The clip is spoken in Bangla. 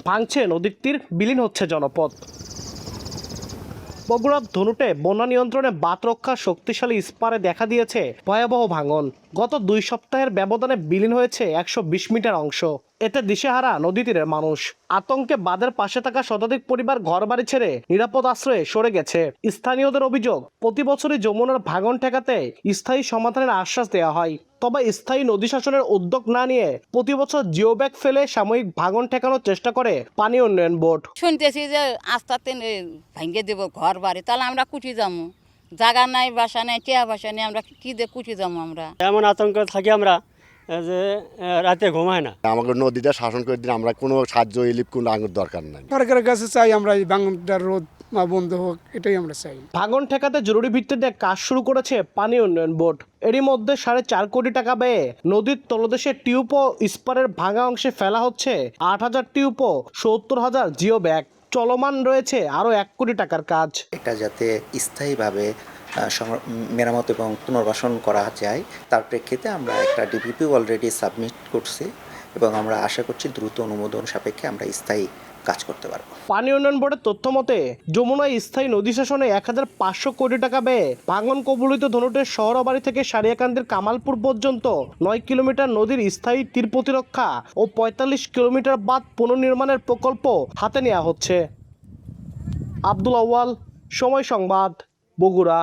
ভাঙছে নদীর তীর, বিলীন হচ্ছে জনপদ। বগুড়ার ধনুটে বন্যা নিয়ন্ত্রণে বাঁধ রক্ষা শক্তিশালী স্পারে দেখা দিয়েছে ভয়াবহ ভাঙন। গত 2 সপ্তাহের ব্যবধানে বিলীন হয়েছে 120 মিটার অংশ। এতে দিশেহারা নদী তীরের মানুষ। আতঙ্কে বাঁধের পাশে থাকা শতাধিক পরিবার ঘরবাড়ি ছেড়ে নিরাপদ আশ্রয়ে সরে গেছে। স্থানীয়দের অভিযোগ, প্রতি বছরই যমুনার ভাঙন ঠেকাতে স্থায়ী সমাধানের আশ্বাস দেওয়া হয়, তবে স্থায়ী নদী শাসনের উদ্যোগ না নিয়ে প্রতি বছর জিও ব্যাগ ফেলে সাময়িক ভাঙন ঠেকানোর চেষ্টা করে পানি উন্নয়ন বোর্ড। শুনতেছি যে আস্তে আস্তে ভেঙে দেবো ঘর বাড়ি, তাহলে আমরা কুচি যাবো, জায়গা নাই, বাসা নাই, টিয়া বাসা নেই, আমরা কি দিয়ে কুচি যাবো? আমরা এমন আতঙ্ক থাকি আমরা যে রাতে ঘুমায় না। আমাকে নদীটা শাসন করে দিন, আমরা কোনো সাহায্য এলিপ কোনো আঙুর দরকার নাই। সরকারের কাছে চাই আমরা এই ভাঙনটা রোধ বা বন্ধ হোক, এটাই আমরা চাই। ভাঙন ঠেকাতে জরুরি ভিত্তিতে কাজ শুরু করেছে পানি উন্নয়ন বোর্ড। এরই মধ্যে 4.5 কোটি টাকা ব্যয়ে নদীর তলদেশে টিউব ও স্পারের ভাঙা অংশে ফেলা হচ্ছে 8,000 টিউব ও 70,000 জিও ব্যাগ। চলমান রয়েছে আরও 1 কোটি টাকার কাজ। এটা যাতে স্থায়ীভাবে মেরামত এবং পুনর্বাসন করা যায়, তার প্রেক্ষিতে আমরা একটা ডিপিপি অলরেডি সাবমিট করছি এবং আমরা আশা করছি দ্রুত অনুমোদন সাপেক্ষে আমরা স্থায়ী কাজ করতে পারবো। পানি উন্নয়ন বোর্ডের তথ্য মতে যমুনায় স্থায়ী নদী শাসনে 1,500 কোটি টাকা ব্যয়ে ভাঙন কবলিত ধনুটের শহরবাড়ি থেকে সারিয়াকান্দির কামালপুর পর্যন্ত 9 কিলোমিটার নদীর স্থায়ী তীর প্রতিরক্ষা ও 45 কিলোমিটার বাঁধ পুনর্নির্মাণের প্রকল্প হাতে নেওয়া হচ্ছে। আব্দুল আউয়াল, সময় সংবাদ, বগুড়া।